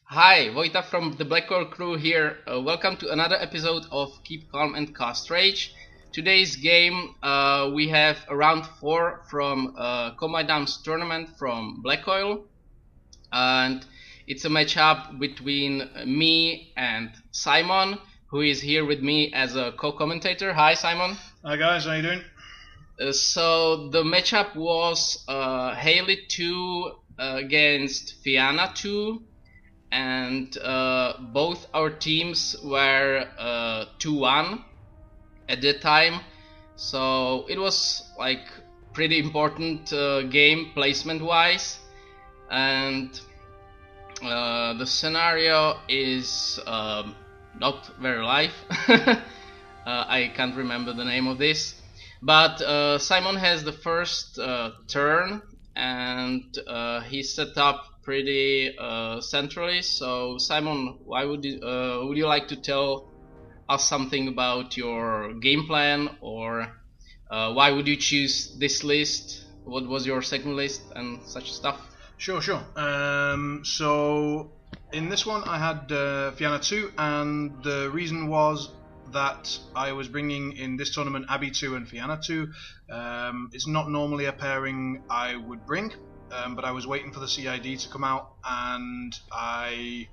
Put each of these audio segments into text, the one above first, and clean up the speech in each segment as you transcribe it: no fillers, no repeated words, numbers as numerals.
Hi, Vojta from the Blackfrost crew here. Welcome to another episode of Keep Calm and Cast Rage. Today's game we have a round 4 from Combine Arms tournament from Black Oil, and it's a matchup between me and Simon, who is here with me as a co-commentator. Hi Simon. Hi guys, how you doing? So the matchup was Haley 2 against Fyanna 2. And both our teams were 2-1 at that time, so it was like pretty important game placement wise. And the scenario is not very live. I can't remember the name of this, but Simon has the first turn, and he set up pretty centrally. So Simon, why would you like to tell us something about your game plan, or why would you choose this list? What was your second list and such stuff? Sure. So in this one I had Fyanna 2, and the reason was that I was bringing in this tournament Abby 2 and Fyanna 2. It's not normally a pairing I would bring. But I was waiting for the CID to come out, and I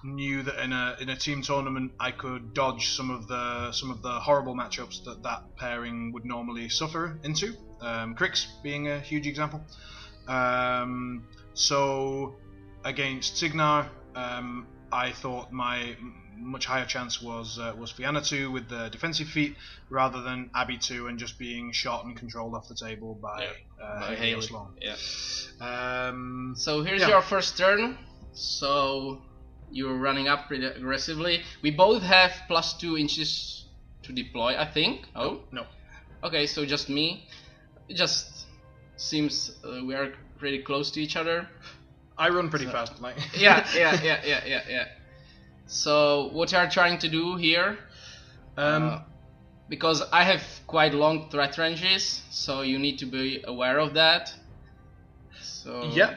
knew that in a team tournament I could dodge some of the horrible matchups that pairing would normally suffer into. Cricks being a huge example. So against Cygnar, I thought my much higher chance was Fyanna 2 with the defensive feat, rather than Abby 2 and just being shot and controlled off the table by Haley. Yeah. So here's your first turn. So you're running up pretty aggressively. We both have +2 inches to deploy, I think. Oh no. Okay, so just me. It just seems we are pretty close to each other. I run pretty fast, like. Yeah. So what you are trying to do here? Because I have quite long threat ranges, so you need to be aware of that. So yeah.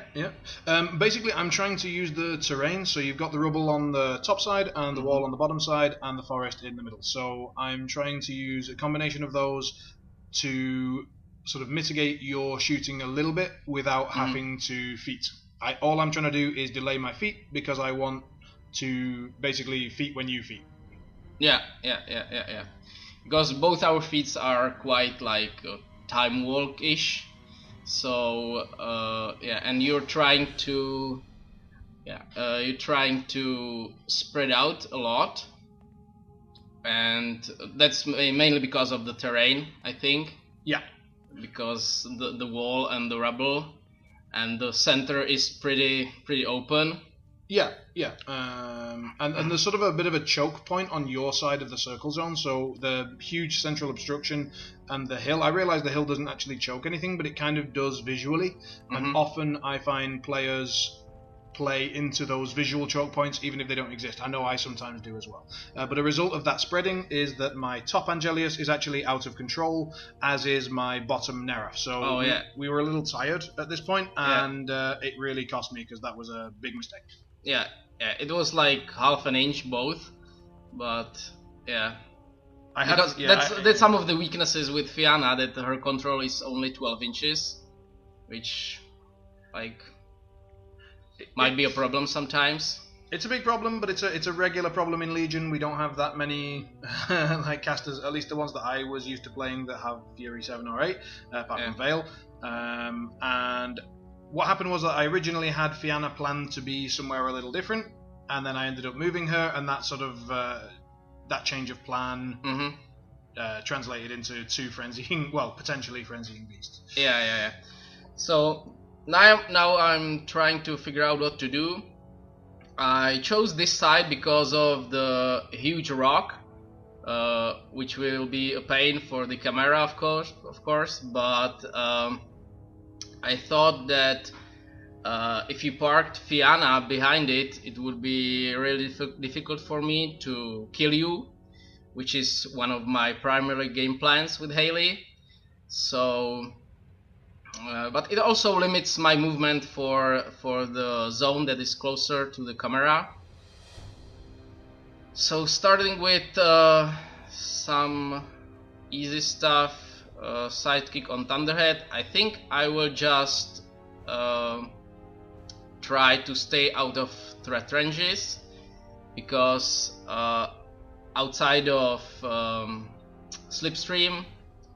Basically, I'm trying to use the terrain. So you've got the rubble on the top side, and the wall on the bottom side, and the forest in the middle. So I'm trying to use a combination of those to sort of mitigate your shooting a little bit without having to feat. All I'm trying to do is delay my feat, because I want to basically feat when you feat. Yeah. Because both our feats are quite like time walk-ish. So and you're trying to spread out a lot, and that's mainly because of the terrain, I think. Yeah. Because the wall and the rubble, and the center is pretty open. Yeah. And there's sort of a bit of a choke point on your side of the circle zone, so the huge central obstruction and the hill. I realize the hill doesn't actually choke anything, but it kind of does visually, and often I find players play into those visual choke points even if they don't exist. I know I sometimes do as well. But a result of that spreading is that my top Angelius is actually out of control, as is my bottom Neraph. So we were a little tired at this point, and it really cost me, because that was a big mistake. Yeah, it was like half an inch both, but that's some of the weaknesses with Fyanna, that her control is only 12 inches, which might be a problem sometimes. It's a big problem, but it's a regular problem in Legion. We don't have that many like casters, at least the ones that I was used to playing, that have Fury 7 or 8, apart from Veil. And what happened was that I originally had Fyanna planned to be somewhere a little different, and then I ended up moving her, and that sort of that change of plan translated into two potentially frenzying beasts. Yeah. So now I'm trying to figure out what to do. I chose this side because of the huge rock, which will be a pain for the camera, of course. But I thought that if you parked Fyanna behind it, it would be really difficult for me to kill you, which is one of my primary game plans with Haley. So But it also limits my movement for the zone that is closer to the camera. So starting with some easy stuff, sidekick on Thunderhead, I think I will just try to stay out of threat ranges, because outside of Slipstream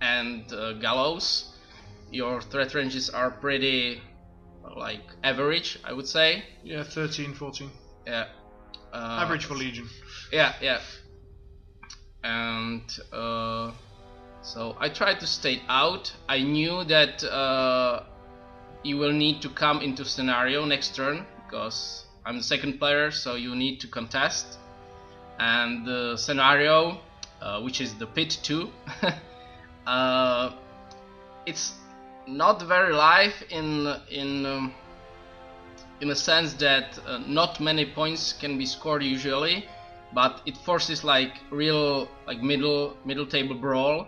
and Gallows, your threat ranges are pretty like average, I would say. Yeah, 13, 14. Yeah. Average for Legion. Yeah, yeah. And so I tried to stay out. I knew that you will need to come into scenario next turn, because I'm the second player, so you need to contest. And the scenario, which is the pit 2, it's not very live in a sense that not many points can be scored usually, but it forces like real like middle table brawl.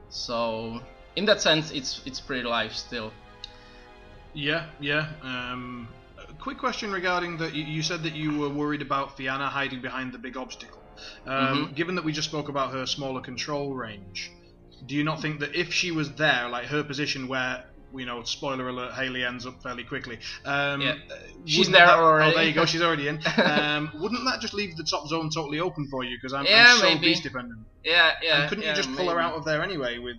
So in that sense, it's pretty live still. Yeah, yeah. Quick question regarding that. You said that you were worried about Fyanna hiding behind the big obstacle. Given that we just spoke about her smaller control range, do you not think that if she was there, like her position where, you know, spoiler alert, Haley ends up fairly quickly. Yeah. She's there already. Oh, there you go, she's already in. Wouldn't that just leave the top zone totally open for you? Because I'm so maybe. beast dependent. Yeah, yeah. And couldn't you just pull her out of there anyway with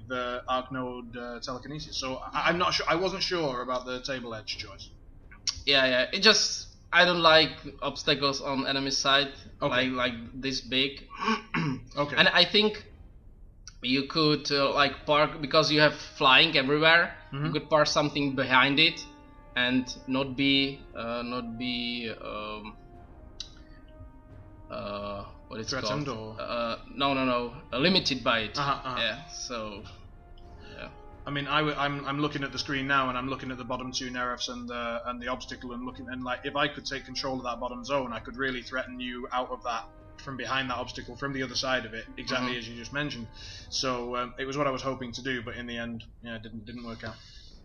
Arc Node telekinesis? So I'm not sure. I wasn't sure about the table edge choice. Yeah, yeah. It just, I don't like obstacles on enemy side, Okay. like this big. Okay. And I think you could like park, because you have flying everywhere. You could park something behind it, and not be what it's Threatened called? or No, limited by it. Uh-huh. Yeah. So. Yeah. I mean, I'm looking at the screen now, and I'm looking at the bottom two Neraphs and the obstacle, and looking, and like if I could take control of that bottom zone, I could really threaten you out of that, from behind that obstacle, from the other side of it, exactly as you just mentioned. So it was what I was hoping to do, but in the end, yeah, it didn't work out.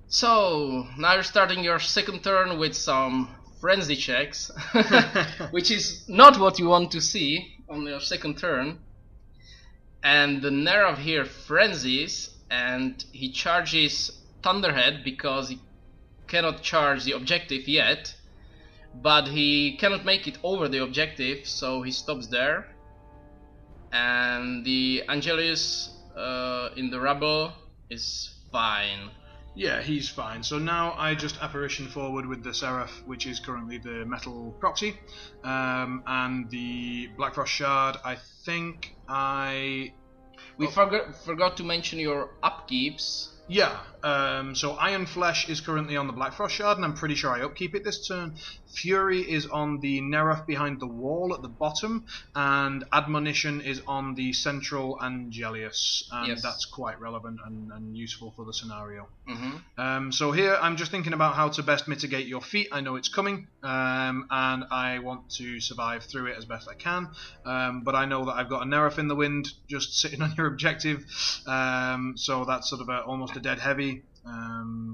So now you're starting your second turn with some frenzy checks, which is not what you want to see on your second turn. And the Neraph here frenzies, and he charges Thunderhead because he cannot charge the objective yet, but he cannot make it over the objective, so he stops there. And the Angelius in the rubble is fine. Yeah, he's fine. So now I just apparition forward with the Seraph, which is currently the metal proxy, and the Blackfrost Shard. I think we forgot to mention your upkeeps. Yeah, so Iron Flesh is currently on the Blackfrost Shard, and I'm pretty sure I upkeep it this turn. Fury is on the Neraph behind the wall at the bottom, and Admonition is on the central Angelius, and Yes. that's quite relevant and useful for the scenario. Mm-hmm. So here I'm just thinking about how to best mitigate your feat. I know it's coming, and I want to survive through it as best I can, but I know that I've got a Neraph in the wind just sitting on your objective, so that's sort of almost a dead heavy,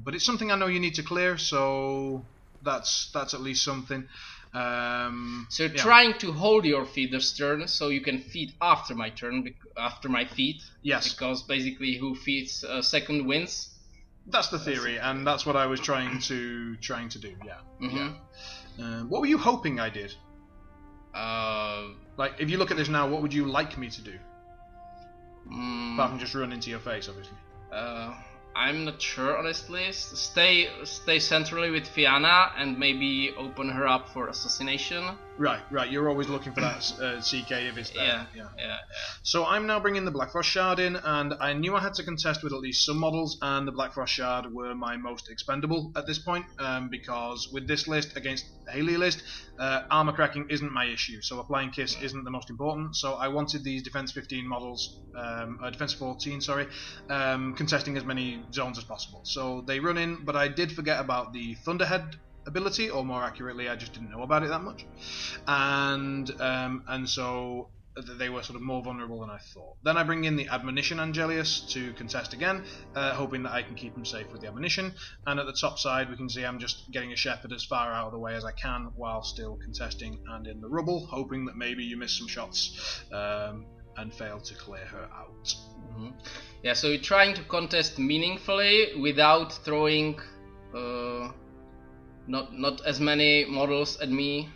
but it's something I know you need to clear, so that's at least something. So you're trying to hold your feat this turn, so you can feed after my turn, after my feat. Yes. Because basically, who feeds second wins. That's the theory, and that's what I was trying to do. Yeah. Mm-hmm. Yeah. What were you hoping I did? Like, if you look at this now, what would you like me to do? Apart from just run into your face, obviously. I'm not sure, honestly. Stay centrally with Fyanna and maybe open her up for assassination. Right. You're always looking for that CK if it's there. Yeah. So I'm now bringing the Blackfrost Shard in, and I knew I had to contest with at least some models, and the Blackfrost Shard were my most expendable at this point, because with this list against the Haley list, armor cracking isn't my issue, so applying Kiss isn't the most important, so I wanted these Defense 15 models, Defense 14, sorry, contesting as many zones as possible. So they run in, but I did forget about the Thunderhead ability, or more accurately, I just didn't know about it that much, and so they were sort of more vulnerable than I thought. Then I bring in the Admonition Angelius to contest again, hoping that I can keep him safe with the Admonition. And at the top side, we can see I'm just getting a Shepherd as far out of the way as I can while still contesting and in the rubble, hoping that maybe you miss some shots and fail to clear her out. Mm-hmm. Yeah, so you're trying to contest meaningfully without throwing not as many models at me,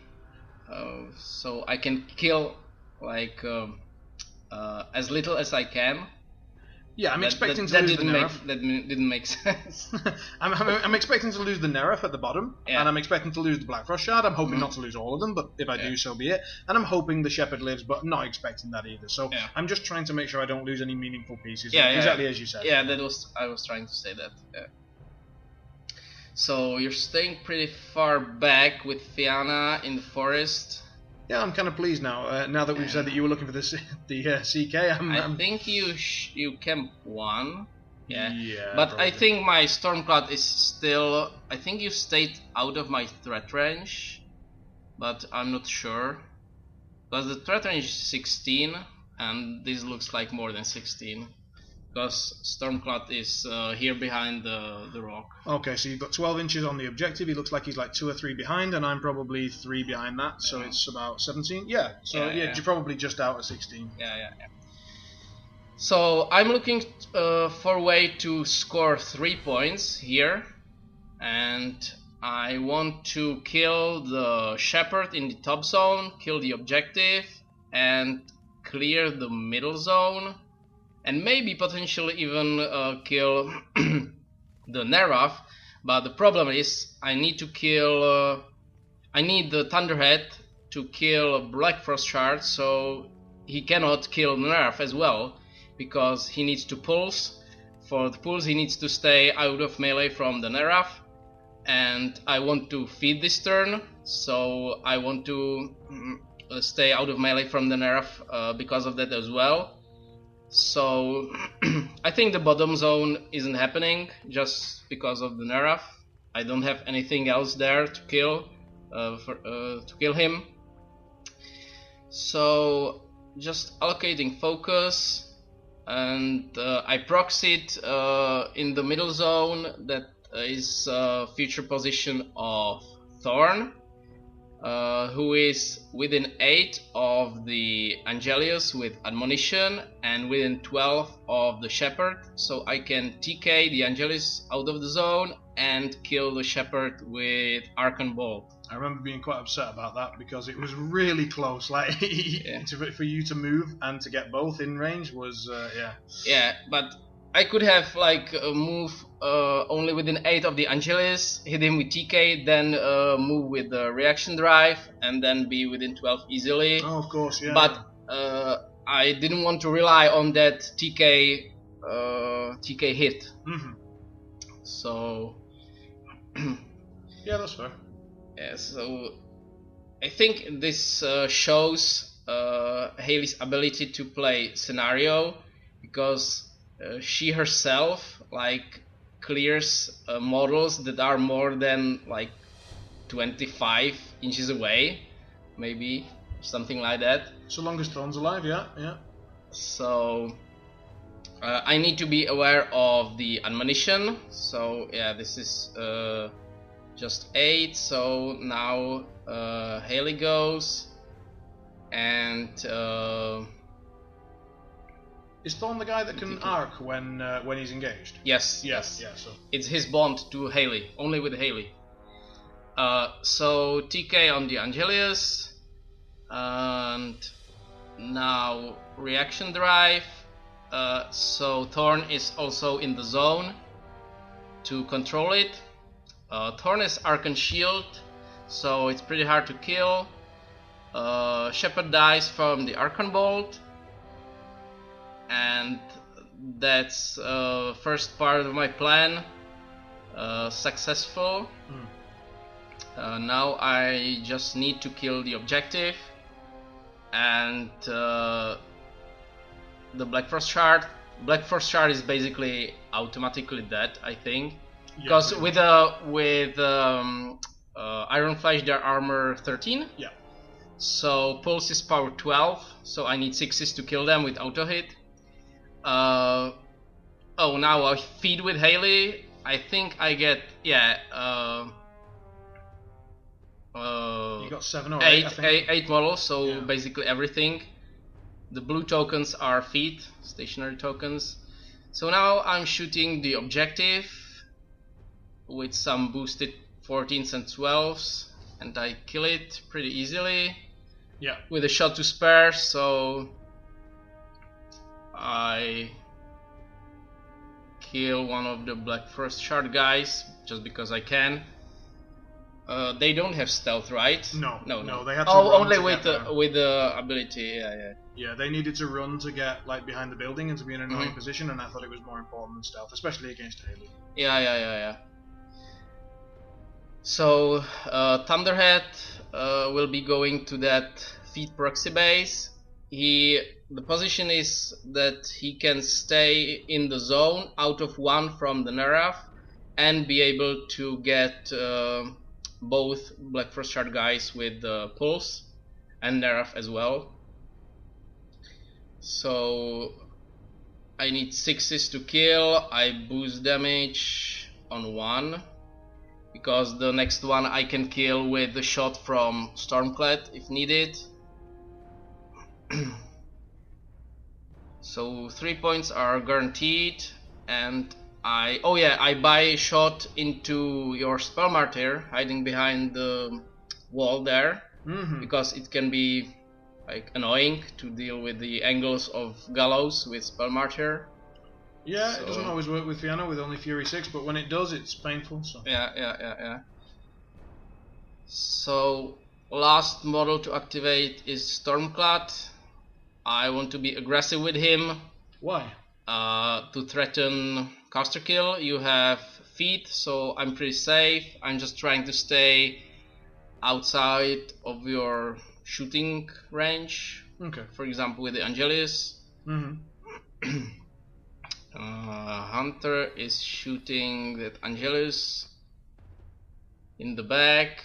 so I can kill like as little as I can. Yeah, I'm expecting to lose the Neraph. That didn't make sense. I'm expecting to lose the Neraph at the bottom, and I'm expecting to lose the Blackfrost Shard. I'm hoping not to lose all of them, but if I do, so be it. And I'm hoping the Shepherd lives, but not expecting that either. So I'm just trying to make sure I don't lose any meaningful pieces. Exactly as you said. Yeah, I was trying to say that. Yeah. So you're staying pretty far back with Fyanna in the forest. Yeah, I'm kind of pleased now. Now that we've said that you were looking for the CK, I think you camp 1. Yeah. But probably. I think my Stormclad is still. I think you stayed out of my threat range, but I'm not sure because the threat range is 16, and this looks like more than 16. Because Stormclad is here behind the rock. Okay, so you've got 12 inches on the objective. He looks like he's like 2 or 3 behind, and I'm probably 3 behind that, so it's about 17. Yeah, so you're probably just out of 16. Yeah. So I'm looking for a way to score 3 points here, and I want to kill the Shepherd in the top zone, kill the objective, and clear the middle zone. And maybe potentially even kill the Neraph, but the problem is I need to kill. I need the Thunderhead to kill Blackfrost Shard, so he cannot kill Neraph as well, because he needs to pulse. For the pulse, he needs to stay out of melee from the Neraph, and I want to feed this turn, so I want to stay out of melee from the Neraph because of that as well. So I think the bottom zone isn't happening just because of the Neraph. I don't have anything else there to kill him. So just allocating focus, and I proxied in the middle zone that is future position of Thorn, who is within 8 of the Angelius with Admonition and within 12 of the Shepherd, so I can TK the Angelius out of the zone and kill the Shepherd with Arcane Bolt. I remember being quite upset about that because it was really close. Like for you to move and to get both in range was Yeah, but I could have like move only within 8 of the Angelius, hit him with TK, then move with the reaction drive, and then be within 12 easily. Oh, of course, yeah. But I didn't want to rely on that TK hit. Mm-hmm. So yeah, that's fair. Yeah, so I think this shows Hayley's ability to play scenario, because she herself like clears models that are more than like 25 inches away, maybe something like that. So long as Thorn's alive, yeah. So I need to be aware of the Admonition. So yeah, this is just 8. So now Hayley goes, and is Thorn the guy that can arc when he's engaged? Yes. Yeah, so it's his bond to Hayley, only with Hayley. So TK on the Angelius, and now reaction drive. So Thorn is also in the zone to control it. Thorn is Arcane Shield, so it's pretty hard to kill. Shepherd dies from the Arcane Bolt, and that's first part of my plan successful. Now I just need to kill the objective and the Blackfrost Shard. Blackfrost Shard is basically automatically dead, I think, because with Iron Flash they're armor 13. Yeah. So Pulse is power 12, so I need 6s to kill them with auto hit. Oh, now I feed with Haley. I think I get, yeah, you got 7 or 8, eight, I think. eight models, so Yeah. basically everything. The blue tokens are feet, stationary tokens. So now I'm shooting the objective with some boosted 14s and 12s, and I kill it pretty easily. Yeah. With a shot to spare, so I kill one of the Blackfrost Shard guys just because I can. They don't have stealth, right? No. No. They had to Oh, run only to with get the ability. Yeah. Yeah, they needed to run to get like behind the building and to be in an annoying position, and I thought it was more important than stealth, especially against Haley. Yeah. So Thunderhead will be going to that feet proxy base. The position is that he can stay in the zone out of 1 from the Neraph and be able to get both Blackfrost Shard guys with Pulse and Neraph as well. So I need 6s to kill. I boost damage on 1 because the next one I can kill with the shot from Stormclad if needed. So 3 points are guaranteed, and I buy a shot into your spell Martyr hiding behind the wall there, because it can be like annoying to deal with the angles of Gallows with spell Martyr. Yeah, So, it doesn't always work with Fyanna with only Fury 6, but when it does, it's painful. So. Yeah. So last model to activate is Stormclad. I want to be aggressive with him. Why? To threaten caster kill. You have feet, so I'm pretty safe. I'm just trying to stay outside of your shooting range. Okay. For example, with the Angelius. Hunter is shooting that Angelius in the back.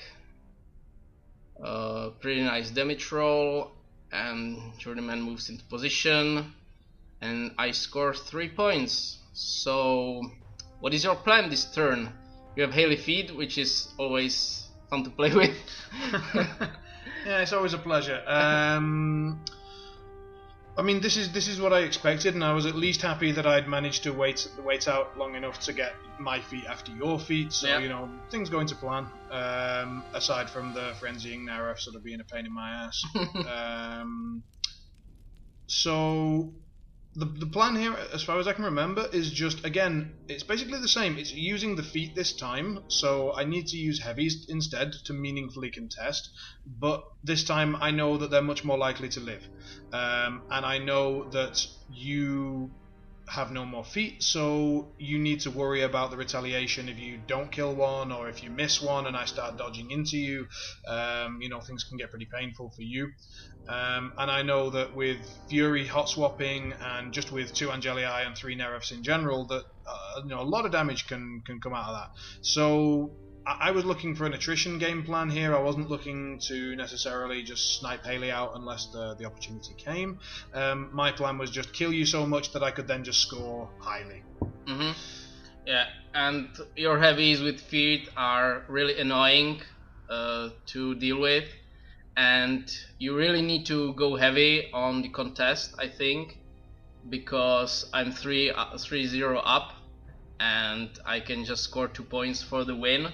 Pretty nice damage roll, and Journeyman moves into position, and I score 3 points. So what is your plan this turn? You have Haley feed, which is always fun to play with. Yeah, it's always a pleasure. I mean, this is what I expected, and I was at least happy that I'd managed to wait out long enough to get my feet after your feet. So you know, things going to plan. Aside from the frenzying Neraph sort of being a pain in my ass. So the plan here, as far as I can remember, is just, again, it's basically the same. It's using the feet this time, so I need to use heavies instead to meaningfully contest, but this time I know that they're much more likely to live. And I know that you have no more feet, so you need to worry about the retaliation if you don't kill one, or if you miss one and I start dodging into you. You know, things can get pretty painful for you. And I know that with Fury hot swapping and just with 2 Angelii and 3 Neraphs in general, that you know, a lot of damage can come out of that. So I was looking for an attrition game plan here. I wasn't looking to necessarily just snipe Haley out unless the opportunity came. My plan was just kill you so much that I could then just score highly. Yeah, and your heavies with feet are really annoying to deal with, and you really need to go heavy on the contest, I think, because I'm 3-0 up and I can just score 2 points for the win.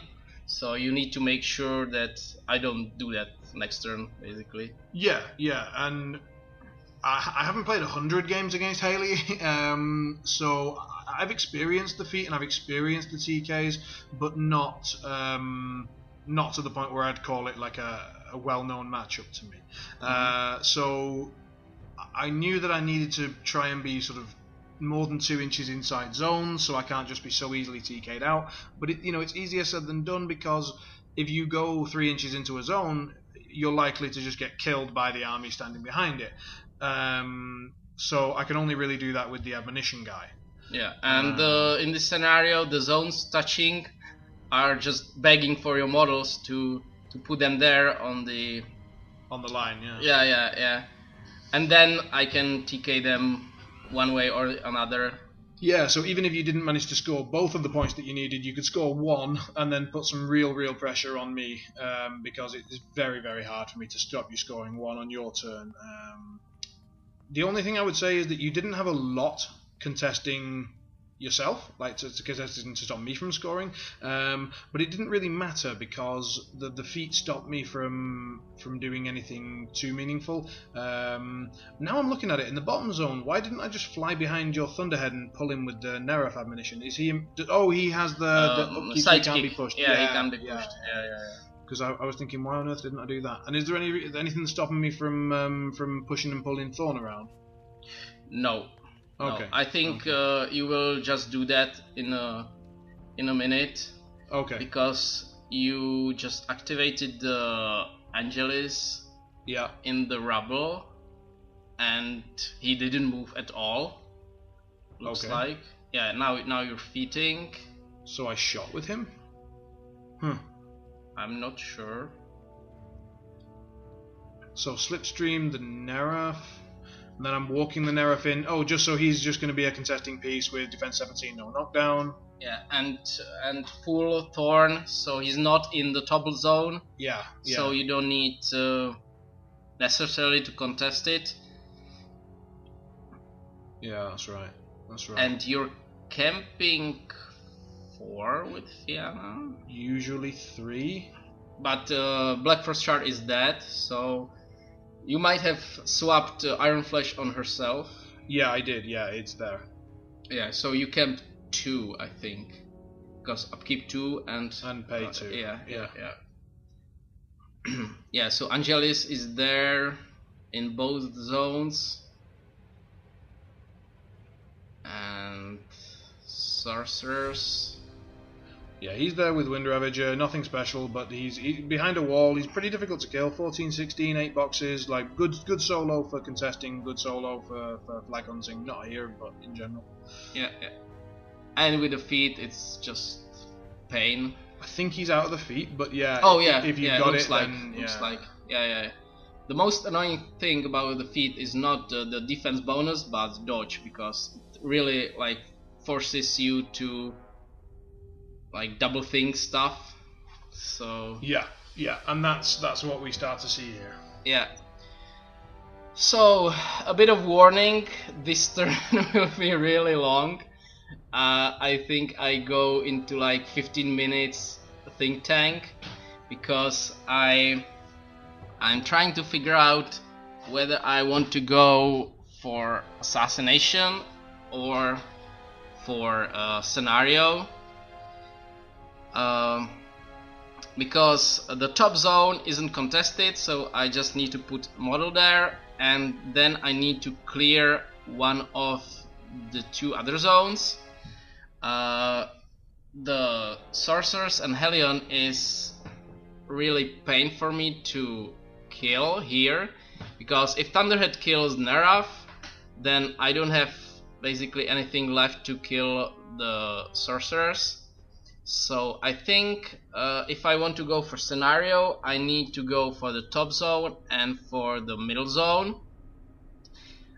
So you need to make sure that I don't do that next turn, basically. Yeah, and I haven't played 100 games against Haley, so I've experienced the feat and I've experienced the TKs, but not to the point where I'd call it like a well-known matchup to me. So I knew that I needed to try and be sort of more than 2 inches inside zone, so I can't just be so easily TK'd out. But it's easier said than done, because if you go 3 inches into a zone, you're likely to just get killed by the army standing behind it. So I can only really do that with the admonition guy. Yeah, and in this scenario, the zones touching are just begging for your models to put them there on the On the line, yeah. Yeah. And then I can TK them one way or another. Yeah, so even if you didn't manage to score both of the points that you needed, you could score one and then put some real pressure on me, because it is very, very hard for me to stop you scoring one on your turn. The only thing I would say is that you didn't have a lot contesting yourself, like to stop me from scoring, but it didn't really matter because the feat stopped me from doing anything too meaningful. Now I'm looking at it in the bottom zone. Why didn't I just fly behind your Thunderhead and pull him with the Neraph admonition? Is he? Oh, he has the upkeep, he can't be pushed. Yeah, he can be pushed. Yeah. Because I was thinking, why on earth didn't I do that? And is there anything stopping me from pushing and pulling Thorn around? No. Okay. No, I think you will just do that in a minute. Okay. Because you just activated the Angelius. Yeah. In the rubble, and he didn't move at all. Looks like. Yeah. Now you're feeding. So I shot with him. I'm not sure. So slipstream the Neraph. And then I'm walking the Neraph in. Oh, just so he's just going to be a contesting piece with defense 17, no knockdown. Yeah, and full Thorn, so he's not in the topple zone. Yeah. So you don't need necessarily to contest it. Yeah, that's right. And you're camping 4 with Fyanna? Usually 3. But Blackfrost Shard is dead, so you might have swapped Iron Flesh on herself. Yeah, I did. Yeah, it's there. Yeah, so you camped 2, I think. Because upkeep 2 and pay 2. Yeah. Yeah, so Angelius is there in both zones. And Sorceress. Yeah, he's there with Wind Ravager, nothing special, but he's behind a wall. He's pretty difficult to kill. 14, 16, 8 boxes, like good solo for contesting, good solo for flag hunting. Not here, but in general. Yeah. And with the feet, it's just pain. I think he's out of the feet, but yeah. Oh yeah. If you've got it, then looks like. Yeah. The most annoying thing about the feat is not the defense bonus, but dodge, because it really like forces you to like double think stuff. So yeah, and that's what we start to see here. Yeah. So a bit of warning, this turn will be really long. I think I go into like 15 minutes think tank because I'm trying to figure out whether I want to go for assassination or for scenario. Because the top zone isn't contested, so I just need to put model there, and then I need to clear one of the 2 other zones. The Sorceress and Hellion is really pain for me to kill here, because if Thunderhead kills Neraph, then I don't have basically anything left to kill the Sorceress. So I think if I want to go for scenario, I need to go for the top zone and for the middle zone.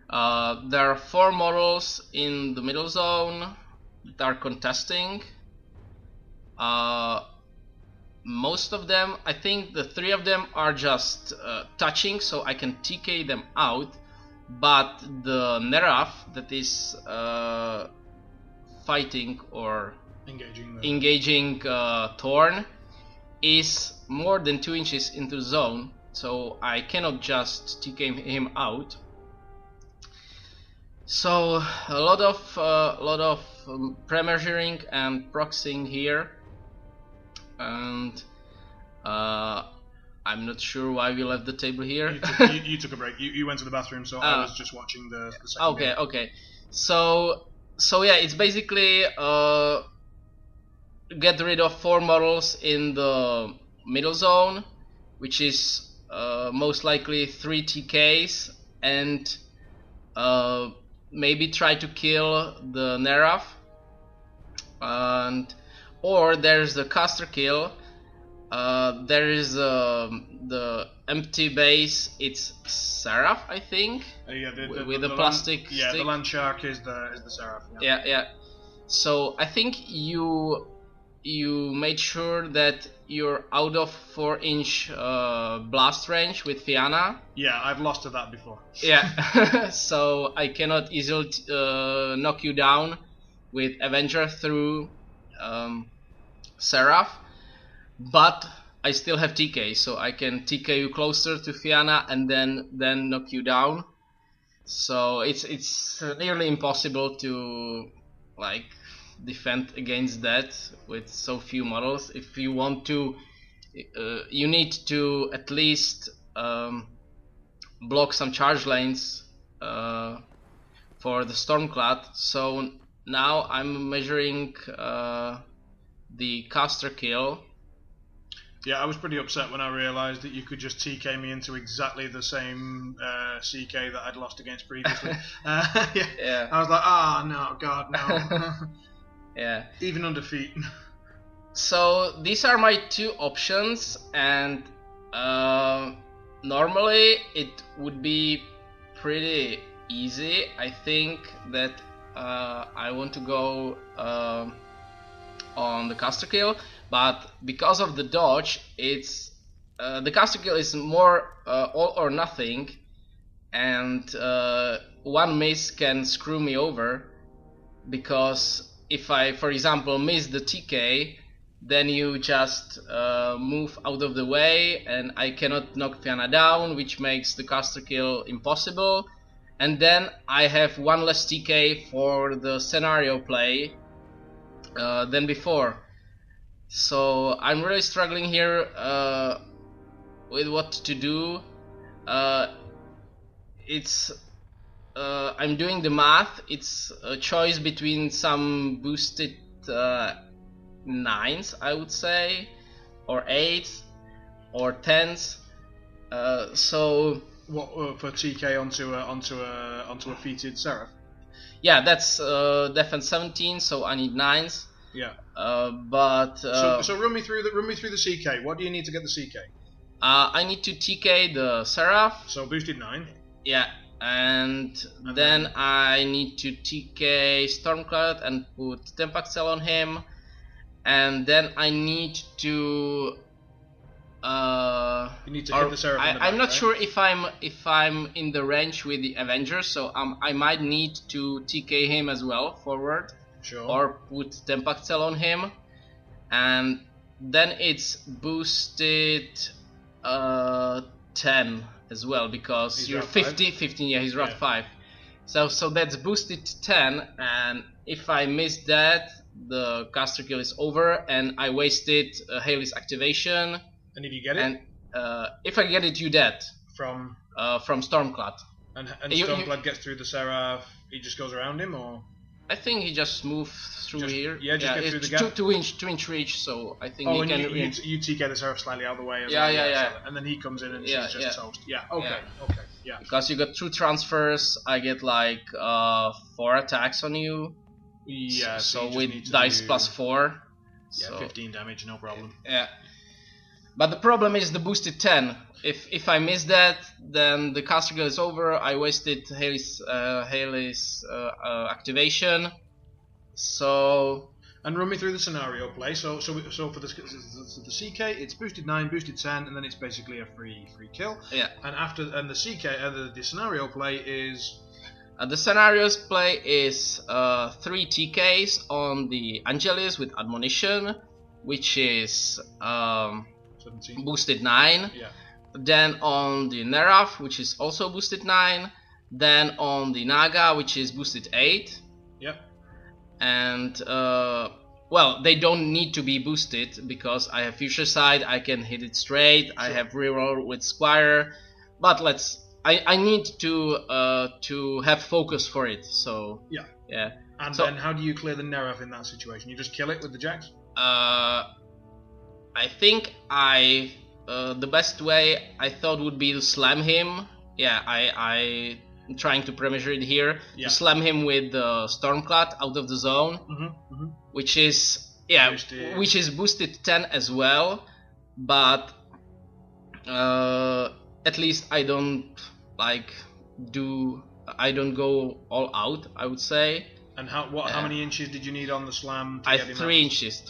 There are 4 models in the middle zone that are contesting. Most of them, I think the 3 of them are just touching, so I can TK them out. But the Neraph that is fighting or engaging Thorn is more than 2 inches into the zone, so I cannot just TK him out. So a lot of pre-measuring and proxying here, and I'm not sure why we left the table here. You took a break. You went to the bathroom, so I was just watching the second game. Okay. So yeah, it's basically get rid of 4 models in the middle zone, which is most likely 3 TKs, and maybe try to kill the Neraph, or there's the caster kill. There is the empty base. It's Seraph, I think. With the plastic stick. Yeah, the land shark is the Seraph. Yeah. So I think you made sure that you're out of 4-inch blast range with Fyanna. Yeah, I've lost to that before. Yeah, so I cannot easily knock you down with Avenger through Seraph, but I still have TK, so I can TK you closer to Fyanna and then knock you down. So it's nearly impossible to like defend against that with so few models. If you want to, you need to at least block some charge lanes for the Stormclad. So now I'm measuring the caster kill. Yeah, I was pretty upset when I realised that you could just TK me into exactly the same CK that I'd lost against previously. Yeah. I was like, no, God, no. Yeah. Even under feet. So these are my two options, and normally it would be pretty easy. I think that I want to go on the caster kill, but because of the dodge, it's the caster kill is more all or nothing, and one miss can screw me over, because if I, for example, miss the TK, then you just move out of the way and I cannot knock Fyanna down, which makes the caster kill impossible. And then I have one less TK for the scenario play than before. So I'm really struggling here with what to do. I'm doing the math. It's a choice between some boosted 9s, I would say, or 8s, or 10s. So what for TK onto a feated Seraph? Yeah, that's defense 17, so I need 9s. Yeah. So run me through the CK. What do you need to get the CK? I need to TK the Seraph. So boosted 9. Yeah. And then I need to TK Stormclad and put Tempaxel on him, and then I need to. You need to hit the Seraph. I'm not sure if I'm in the range with the Avenger, so I might need to TK him as well forward. Sure. Or put Tempaxel on him, and then it's boosted 10. As well, because he's you're 15, yeah, he's Rot 5. So that's boosted 10, and if I miss that, the caster kill is over, and I wasted Haley's activation. And did you get it? And if I get it, you dead. From Stormclad. And Stormclad gets through the Seraph, he just goes around him, or? I think he just moved through here. Yeah, just get through the gap. 2-inch reach, so I think he can. You TK the Seraph slightly out of the way as well. Yeah. And then he comes in and she's just toast. Yeah, okay. Yeah. Because you got 2 transfers, I get like 4 attacks on you. Yeah, so with dice plus 4. Yeah, so 15 damage, no problem. Yeah. But the problem is the boosted 10. If I miss that, then the caster kill is over. I wasted Haley's activation. So. And run me through the scenario play. So for the CK, it's boosted 9, boosted 10, and then it's basically a free kill. Yeah. And the CK, the scenario play is. The scenarios play is 3 TKs on the Angelius with Admonition, which is 17. Boosted 9. Yeah. Then on the Neraph, which is also boosted 9. Then on the Naga, which is boosted 8. Yep. And well, they don't need to be boosted because I have Future Sight. I can hit it straight. Sure. I have reroll with Squire, but I need to have focus for it. So yeah. And then how do you clear the Neraph in that situation? You just kill it with the Jax? I think the best way I thought would be to slam him. Yeah, I'm trying to premature it here. Yeah. To slam him with the Stormclad out of the zone, which is boosted 10 as well. but at least I don't go all out, I would say. And how many inches did you need on the slam? I 3 inches,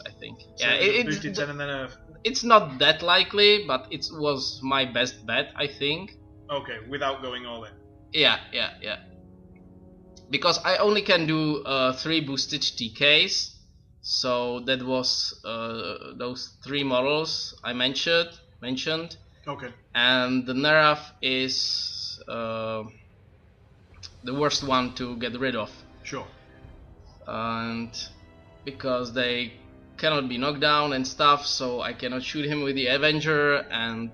I think. So yeah, it's boosted 10 and then a... It's not that likely, but it was my best bet, I think. Okay, without going all in. Yeah. Because I only can do 3 boosted TKs, so that was those 3 models I mentioned. Okay. And the Neraph is the worst one to get rid of. Sure. And because they cannot be knocked down and stuff, so I cannot shoot him with the Avenger and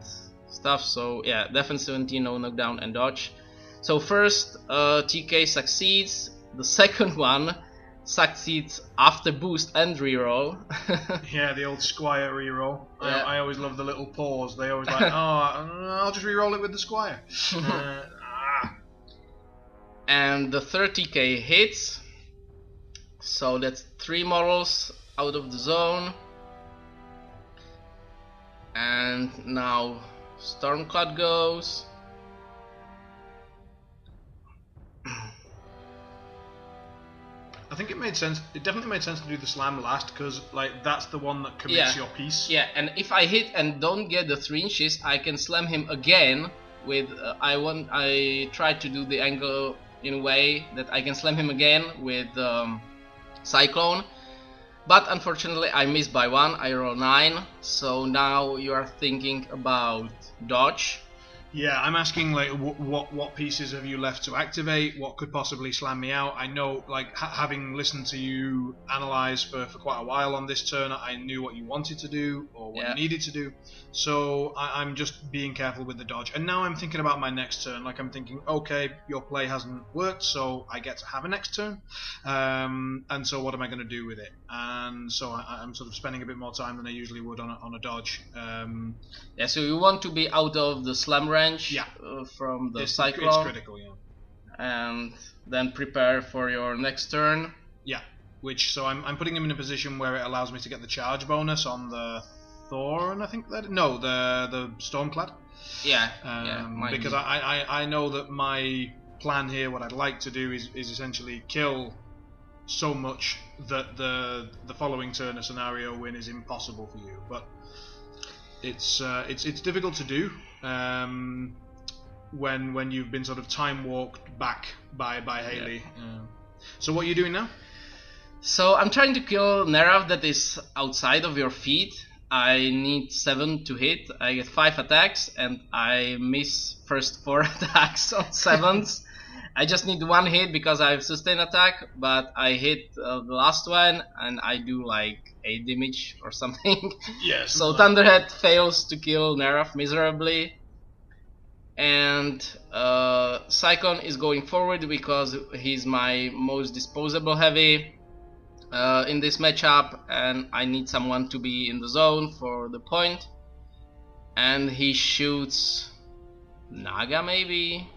stuff. So yeah, defense 17, no knockdown and dodge. So first TK succeeds. The second one succeeds after boost and reroll. Yeah, the old Squire reroll. Yeah. I always love the little pause. They always like, I'll just reroll it with the Squire. And the third TK hits. So that's 3 models out of the zone. And now Stormclad goes. I think it made sense. It definitely made sense to do the slam last because, like, that's the one that commits your piece. Yeah, and if I hit and don't get the 3 inches, I can slam him again with. I tried to do the angle in a way that I can slam him again with Cyclone, but unfortunately I missed by 1. I roll 9. So now you are thinking about dodge. Yeah, I'm asking, like, what pieces have you left to activate? What could possibly slam me out? I know, like, having listened to you analyze for quite a while on this turn, I knew what you wanted to do or what you needed to do. So I'm just being careful with the dodge. And now I'm thinking about my next turn. Like, I'm thinking, okay, your play hasn't worked, so I get to have a next turn. And so what am I going to do with it? And so I'm sort of spending a bit more time than I usually would on a dodge. Yeah, so you want to be out of the slam range from the Cyclone. It's critical, yeah. And then prepare for your next turn. Yeah, so I'm putting him in a position where it allows me to get the charge bonus on the Thorn, I think that... No, the Stormclad. Yeah, because I know that my plan here, what I'd like to do is essentially kill so much that the following turn a scenario win is impossible for you. But it's difficult to do when you've been sort of time walked back by Haley. Yeah. So what are you doing now? So I'm trying to kill Neraph that is outside of your feet. I need 7 to hit. I get 5 attacks and I miss first 4 attacks on 7s. I just need 1 hit because I have sustained attack, but I hit the last one and I do like 8 damage or something. Yes. So Thunderhead fails to kill Neraph miserably. And Cyclone is going forward because he's my most disposable heavy in this matchup, and I need someone to be in the zone for the point. And he shoots Naga, maybe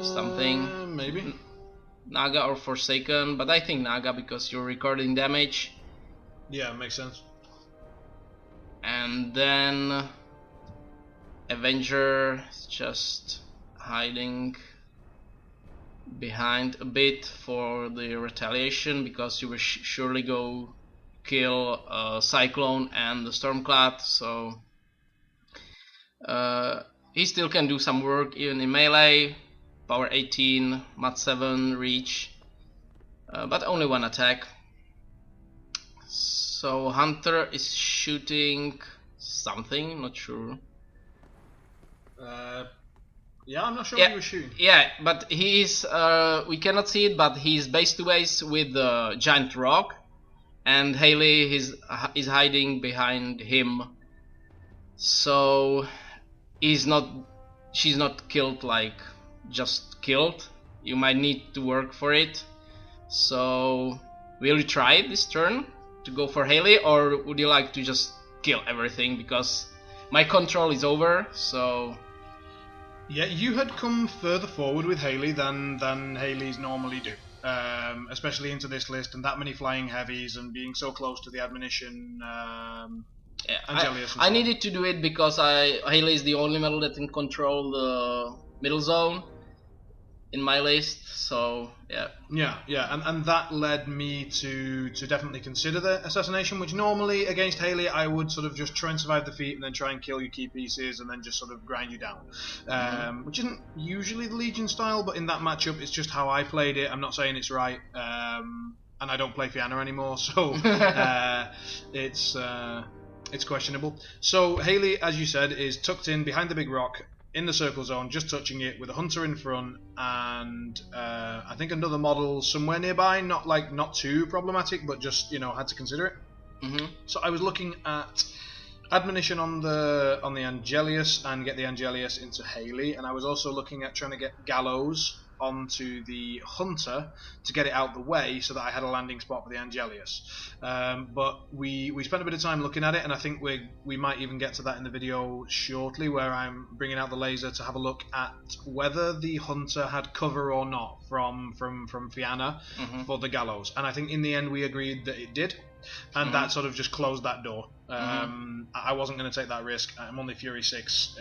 something, maybe Naga or Forsaken, but I think Naga because you're recording damage. Yeah, makes sense. And then Avenger is just hiding behind a bit for the retaliation because you will surely go kill Cyclone and the Stormclad, so he still can do some work even in melee. Power 18, mat 7, reach, but only 1 attack. So Hunter is shooting something, not sure. Yeah, I'm not sure what he was shooting. Yeah, but he's we cannot see it, but he's base to base with the giant rock, and Haley is hiding behind him. So she's not killed, like just killed. You might need to work for it. So will you try this turn to go for Haley, or would you like to just kill everything because my control is over? So yeah, you had come further forward with Haley than Haley's normally do, especially into this list, and that many flying heavies and being so close to the admonition. Yeah, Angelius. I needed to do it because Haley is the only medal that can control the middle zone in my list. So yeah, and that led me to definitely consider the assassination, which normally against Haley I would sort of just try and survive defeat and then try and kill your key pieces and then just sort of grind you down, which isn't usually the Legion style, but in that matchup it's just how I played it. I'm not saying it's right, and I don't play Fyanna anymore, so it's questionable. So Haley, as you said, is tucked in behind the big rock in the circle zone, just touching it, with a hunter in front and I think another model somewhere nearby, not too problematic, but just had to consider it. So I was looking at admonition on the Angelius and get the Angelius into Haley, and I was also looking at trying to get Gallows onto the hunter to get it out the way so that I had a landing spot for the Angelius. But we spent a bit of time looking at it, and I think we might even get to that in the video shortly, where I'm bringing out the laser to have a look at whether the hunter had cover or not from Fyanna for the Gallows. And I think in the end we agreed that it did, and that sort of just closed that door. I wasn't going to take that risk. I'm only Fury 6.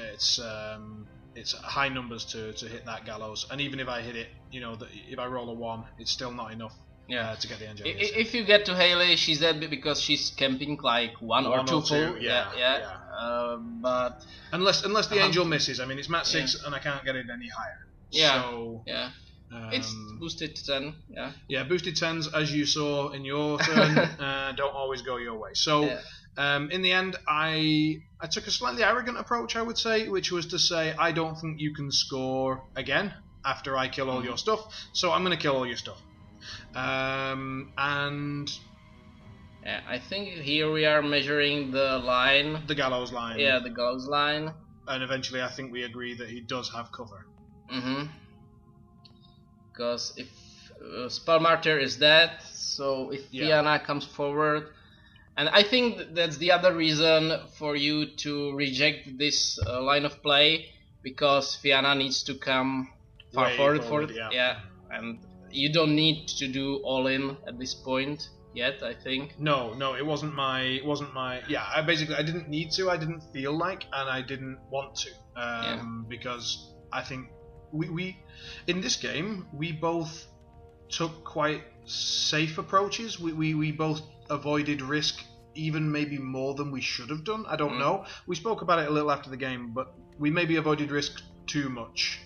It's high numbers to hit that Gallows, and even if I hit it, if I roll a 1, it's still not enough to get the Angelius. If you get to Haley, she's dead because she's camping like one or two full. But unless the angel misses, I mean it's match 6 and I can't get it any higher. It's boosted to 10. Yeah, boosted 10s, as you saw in your turn, don't always go your way. So. In the end, I took a slightly arrogant approach, I would say, which was to say, I don't think you can score again after I kill all your stuff, so I'm going to kill all your stuff. And I think here we are measuring the line. The Gallows line. Yeah, the Gallows line. And eventually I think we agree that he does have cover. Because if Spell Martyr is dead, so if Fyanna comes forward... And I think that's the other reason for you to reject this line of play, because Fyanna needs to come far forward. And you don't need to do all in at this point yet, I think. No, it wasn't my. I didn't need to. I didn't feel like, and I didn't want to, because I think we in this game we both took quite safe approaches. We both avoided risk, even maybe more than we should have done. I don't know. We spoke about it a little after the game, but we maybe avoided risk too much.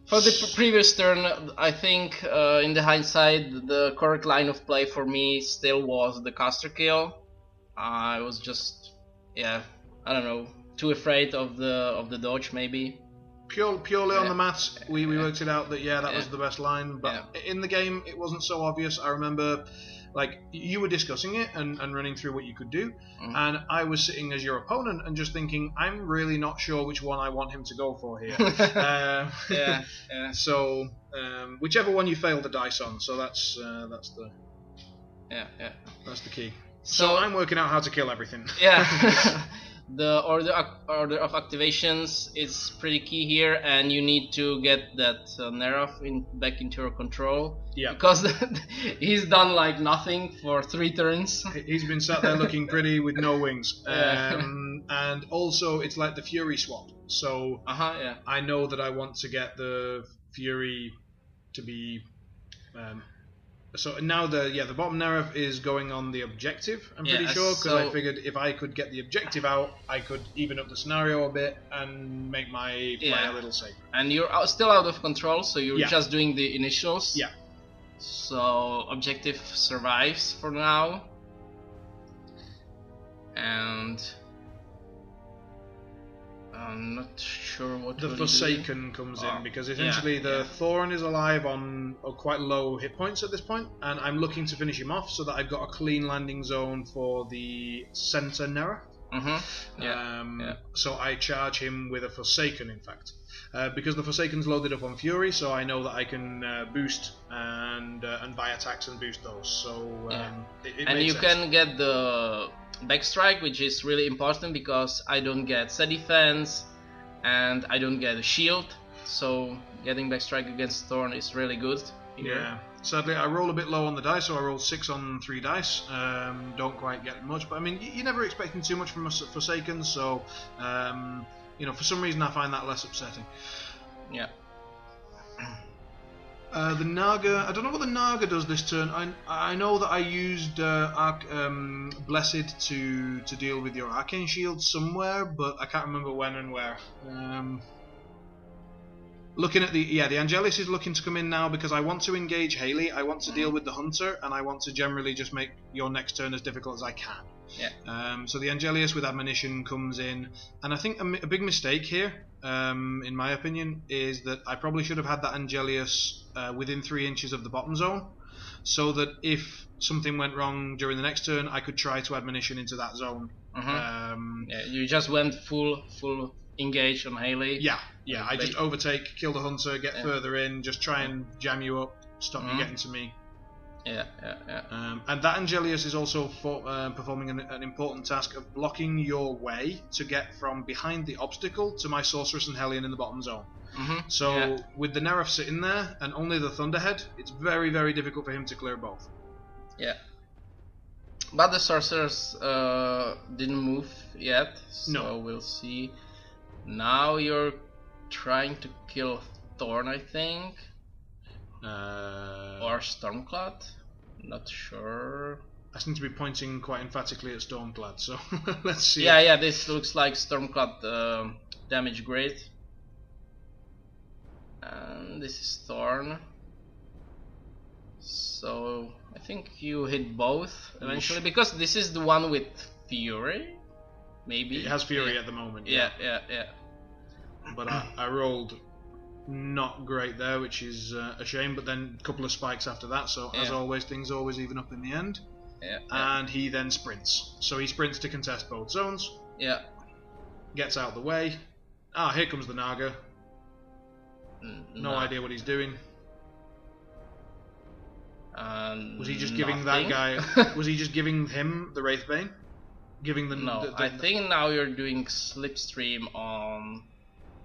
For the previous turn, I think in the hindsight, the correct line of play for me still was the caster kill. I was just, I don't know, too afraid of the dodge maybe. Purely on the maths, we worked it out that that was the best line, but in the game it wasn't so obvious. I remember, like, you were discussing it and running through what you could do, and I was sitting as your opponent and just thinking, I'm really not sure which one I want him to go for here. So whichever one you fail the dice on, so that's the key. So I'm working out how to kill everything. The order of activations is pretty key here, and you need to get that Neraph back into your control. Because he's done like nothing for 3 turns. He's been sat there looking pretty with no wings. And also it's like the Fury swap. So I know that I want to get the Fury to be... So now the bottom Neraph is going on the objective, I'm pretty sure, because I figured if I could get the objective out, I could even up the scenario a bit and make my play a little safer. And you're still out of control, so you're just doing the initials. So objective survives for now. And I'm not sure what the Forsaken comes in, because essentially the Thorn is alive on quite low hit points at this point, and I'm looking to finish him off so that I've got a clean landing zone for the center Neraph. So I charge him with a Forsaken, in fact, because the Forsaken's loaded up on Fury, so I know that I can boost and buy attacks and boost those. So and you can get the backstrike, which is really important because I don't get set defense and I don't get a shield, so getting backstrike against Thorn is really good. here. Yeah. Sadly, I roll a bit low on the dice, so I roll 6 on 3 dice. Don't quite get much, but I mean, you're never expecting too much from us Forsaken, so you know, for some reason I find that less upsetting. Yeah. The Naga, I don't know what the Naga does this turn. I know that I used Blessed to deal with your Arcane Shield somewhere, but I can't remember when and where. Looking at the Angelius is looking to come in now because I want to engage Hayley, I want to deal with the Hunter, and I want to generally just make your next turn as difficult as I can. Yeah. So the Angelius with Admonition comes in, and I think a big mistake here, in my opinion, is that I probably should have had that Angelius within 3 inches of the bottom zone, so that if something went wrong during the next turn, I could try to Admonition into that zone. Yeah, you just went full engage on Hayley. Yeah, I just overtake, kill the Hunter, get further in, just try and jam you up, stop you getting to me. Yeah. And that Angelius is also performing an important task of blocking your way to get from behind the obstacle to my Sorceress and Hellion in the bottom zone. So with the Neraph sitting there and only the Thunderhead, it's very, very difficult for him to clear both. Yeah. But the Sorceress didn't move yet, so we'll see. Now you're trying to kill Thorn, I think. Or Stormclad? Not sure. I seem to be pointing quite emphatically at Stormclad, so let's see. Yeah, this looks like Stormclad damage grid. And this is Thorn. So I think you hit both eventually, because this is the one with Fury. Maybe it has Fury at the moment. Yeah. But I rolled not great there, which is a shame, but then a couple of spikes after that, so as always, things always even up in the end. And he then sprints. So he sprints to contest both zones. Gets out of the way. Here comes the Naga. No idea what he's doing. Was he just giving that guy... was he just giving him the Wraithbane? Giving the... No, I think now you're doing Slipstream on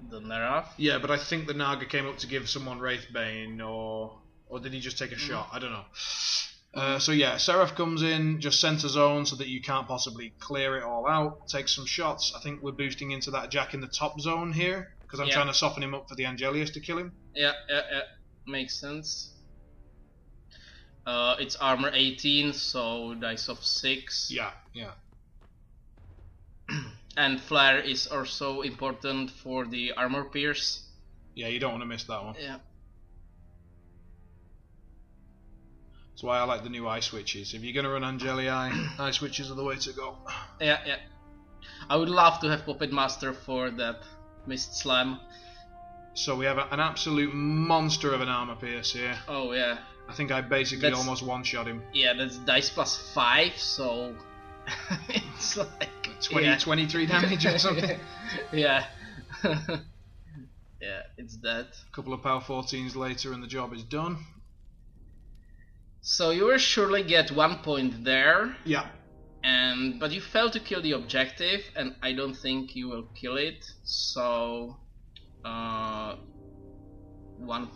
the Neraph. Yeah, but I think the Naga came up to give someone Wraithbane, or did he just take a shot? I don't know. So yeah, Seraph comes in, just center zone so that you can't possibly clear it all out. Takes some shots. I think we're boosting into that Jack in the top zone here, because I'm trying to soften him up for the Angelius to kill him. Yeah. Makes sense. It's armor 18, so dice of 6. Yeah. And flare is also important for the armor pierce. Yeah, you don't want to miss that one. Yeah. That's why I like the new eye switches. If you're going to run Angelii, eye switches are the way to go. Yeah. I would love to have Puppet Master for that Mist Slam. So we have an absolute monster of an armor pierce here. Oh yeah. I think I basically almost one-shot him. Yeah, that's dice plus 5, so it's like 23 damage or something. Yeah, it's dead. A couple of power 14s later and the job is done. So you will surely get 1 point there. Yeah. But you failed to kill the objective, and I don't think you will kill it. So 1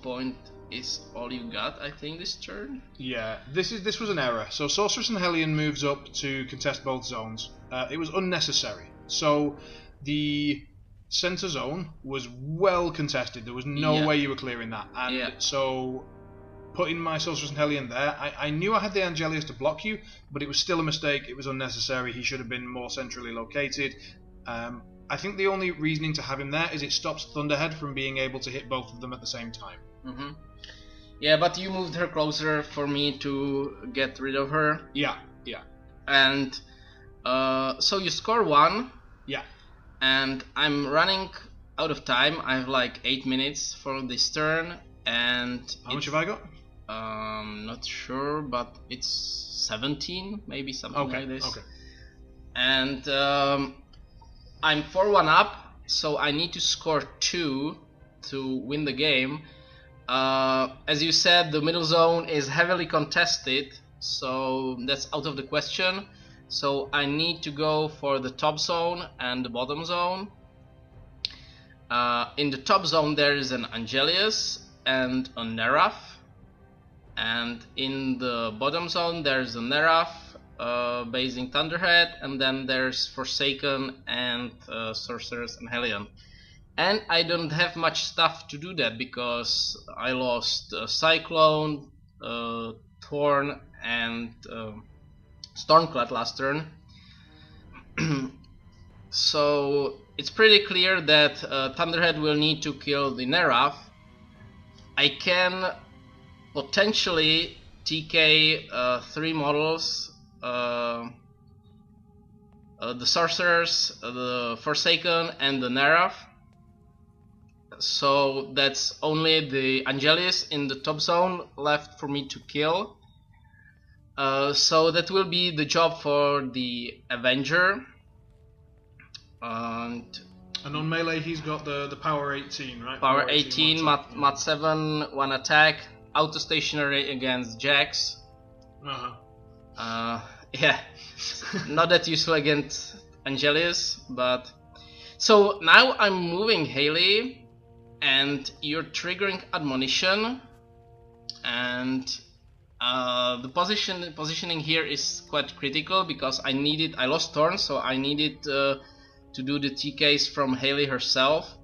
point is all you got, I think, this turn. Yeah, this was an error. So Sorceress and Hellion moves up to contest both zones. It was unnecessary. So the center zone was well contested. There was no way you were clearing that. And so putting my Sorceress and Hellion there, I knew I had the Angelius to block you, but it was still a mistake. It was unnecessary. He should have been more centrally located. I think the only reasoning to have him there is it stops Thunderhead from being able to hit both of them at the same time. Yeah, but you moved her closer for me to get rid of her. Yeah. And so you score 1. Yeah. And I'm running out of time. I have like 8 minutes for this turn. And how much have I got? Not sure, but it's 17, maybe something like this. Okay. And I'm 4-1 up, so I need to score 2 to win the game. As you said, the middle zone is heavily contested, so that's out of the question. So I need to go for the top zone and the bottom zone. In the top zone there is an Angelius and a Neraph. and in the bottom zone there's a Neraph basing Thunderhead, and then there's Forsaken and Sorceress and Hellion. And I don't have much stuff to do that because I lost Cyclone, Thorn and Stormclad last turn. So it's pretty clear that Thunderhead will need to kill the Neraph. I can potentially TK 3 models, the Sorceress, the Forsaken and the Neraph. So that's only the Angelius in the top zone left for me to kill. So that will be the job for the Avenger. And on melee he's got the power 18, right? Power 18, mat 7, 1 attack, auto stationary against Jax. Yeah, not that useful against Angelius, but... So now I'm moving Hayley, and you're triggering Admonition, and the positioning here is quite critical because I lost Thorn, so I needed to do the TKs from Hayley herself,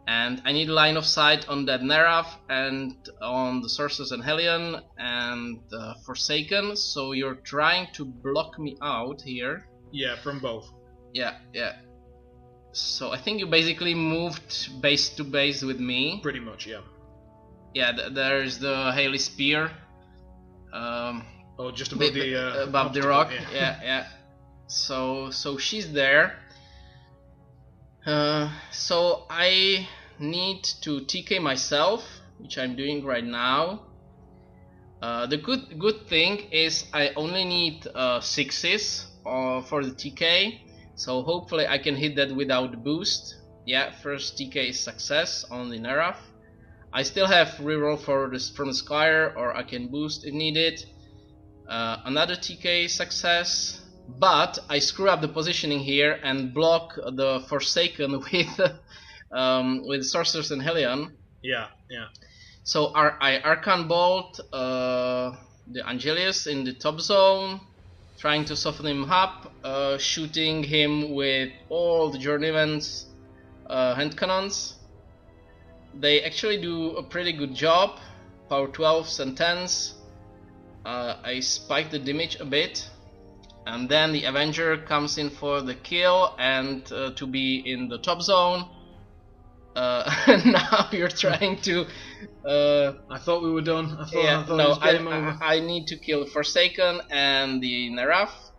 and I need line of sight on that Neraph and on the Sorceress and Hellion and Forsaken, so you're trying to block me out here. Yeah, from both. Yeah. So I think you basically moved base to base with me. Pretty much, yeah. Yeah, there's the Hayley Spear. Just above the rock. Yeah. So she's there. So I need to TK myself, which I'm doing right now. The good thing is I only need 6s for the TK, so hopefully I can hit that without boost. Yeah, first TK is success on the Neraph. I still have reroll from the Squire, or I can boost if needed. Another TK success. But I screw up the positioning here and block the Forsaken with Sorceress and Hellion. Yeah. So I Arcane Bolt the Angelius in the top zone, trying to soften him up, shooting him with all the Journeyman's hand cannons. They actually do a pretty good job. Power 12s and 10s. I spike the damage a bit. And then the Avenger comes in for the kill and to be in the top zone. Now you're trying to... I thought we were done. I thought it was game over. I need to kill Forsaken and the Neraph.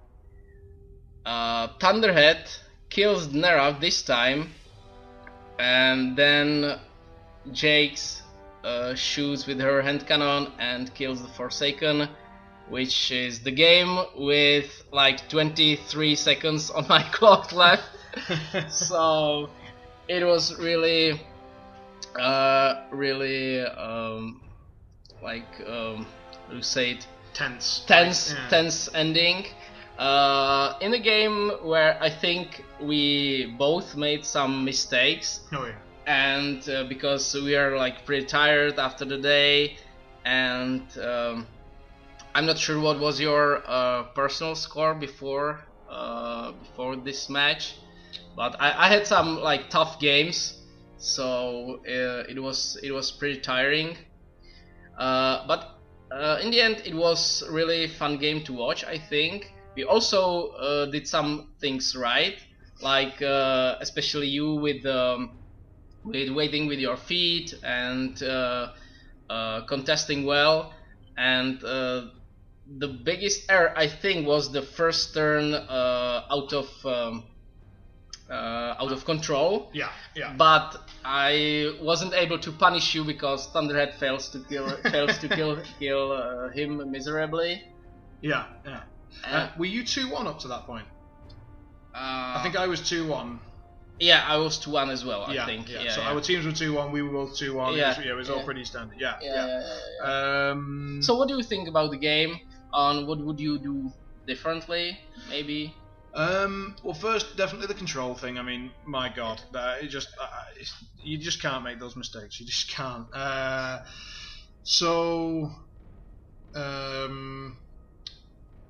Thunderhead kills Neraph this time. And then Jax shoots with her hand cannon and kills the Forsaken, which is the game with like 23 seconds on my clock left. So it was really you say it, tense ending in a game where I think we both made some mistakes. Oh yeah. And because we are like pretty tired after the day, and I'm not sure what was your personal score before this match, but I had some like tough games, so it was pretty tiring. But in the end, it was really fun game to watch. I think we also did some things right, like especially you with waiting with your feet and contesting well, and the biggest error I think was the first turn out of control. Yeah. But I wasn't able to punish you because Thunderhead fails to kill him miserably. Yeah. Were you 2-1 up to that point? I think I was 2-1. Yeah, I was 2-1 as well. I think. Yeah. So our teams were 2-1. We were both 2-1. It was all pretty standard. Yeah. So what do you think about the game? What would you do differently, maybe? Well, first, definitely the control thing. I mean, my God, you just can't make those mistakes. You just can't. So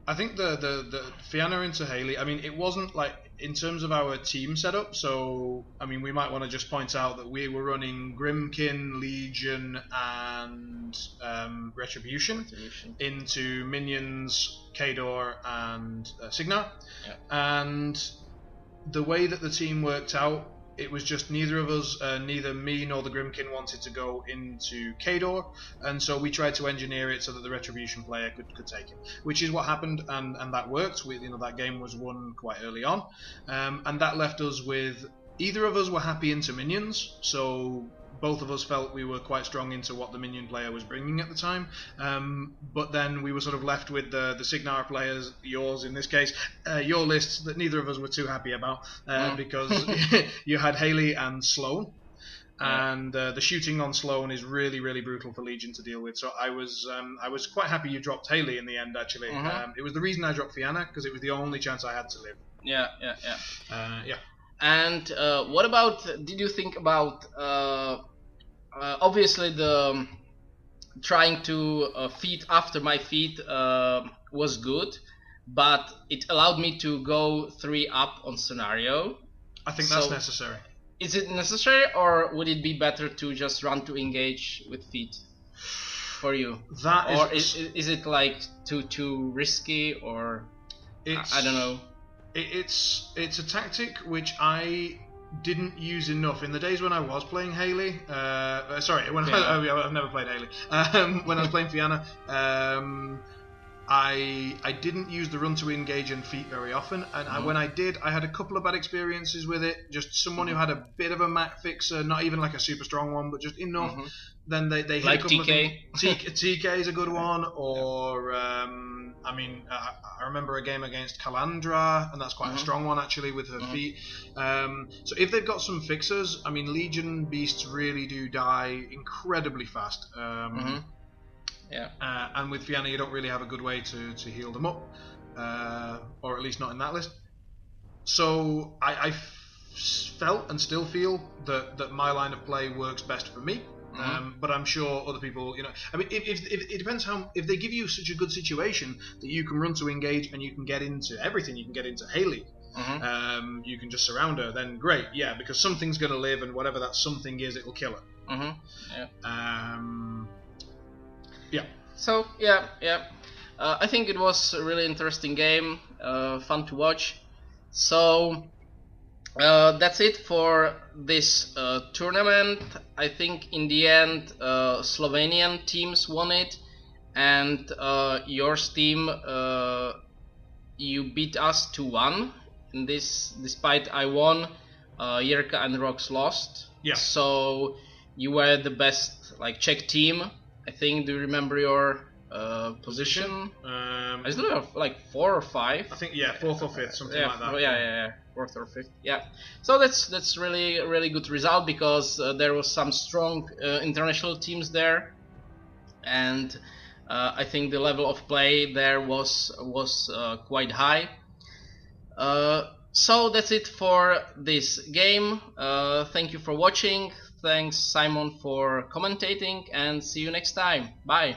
I think the Fyanna into Hayley, I mean, it wasn't like, in terms of our team setup, so, I mean, we might want to just point out that we were running Grimkin, Legion, and Retribution into Minions, Kador, and Cygnar. Yeah. And the way that the team worked out, it was just neither of us, neither me nor the Grimkin wanted to go into Kador, and so we tried to engineer it so that the Retribution player could take it, which is what happened, and that worked. That game was won quite early on, and that left us with, either of us were happy into Minions, so both of us felt we were quite strong into what the Minion player was bringing at the time, but then we were sort of left with the Cygnar players, yours in this case, your lists that neither of us were too happy about, because you had Hayley and Sloan, and the shooting on Sloan is really, really brutal for Legion to deal with, so I was quite happy you dropped Hayley in the end, actually. It was the reason I dropped Fyanna, because it was the only chance I had to live. Yeah. And did you think about, obviously the trying to feed after my feed was good, but it allowed me to go 3 up on scenario. I think that's necessary. Is it necessary, or would it be better to just run to engage with feed for you? Or is it like too risky, or I don't know. It's a tactic which I didn't use enough in the days when I was playing Hayley. I've never played Hayley. When I was playing Fyanna, I didn't use the run to engage and feat very often, and when I did, I had a couple of bad experiences with it. Just someone who had a bit of a mat fixer, not even like a super strong one, but just enough. Then they hit like a couple TK. TK is a good one, or I remember a game against Calandra, and that's quite a strong one actually with her feet. So if they've got some fixers, I mean, Legion beasts really do die incredibly fast. And with Fyanna, you don't really have a good way to heal them up, or at least not in that list. So I felt and still feel that my line of play works best for me. But I'm sure other people, I mean, if it depends if they give you such a good situation that you can run to engage and you can get into everything, you can get into Hayley, you can just surround her, then great, because something's going to live, and whatever that something is, it'll kill her. So I think it was a really interesting game, fun to watch. So that's it for this tournament. I think in the end Slovenian teams won it, and your team, you beat us 2-1 in this, despite I won, Jirka and Rox lost. So you were the best Czech team, I think. Do you remember your position? I still have 4 or 5. I think 4th or 5th, something like that. Yeah, 4th or 5th. So that's really good result, because there was some strong international teams there, and I think the level of play there was quite high. So that's it for this game. Thank you for watching. Thanks Simon for commentating, and see you next time. Bye.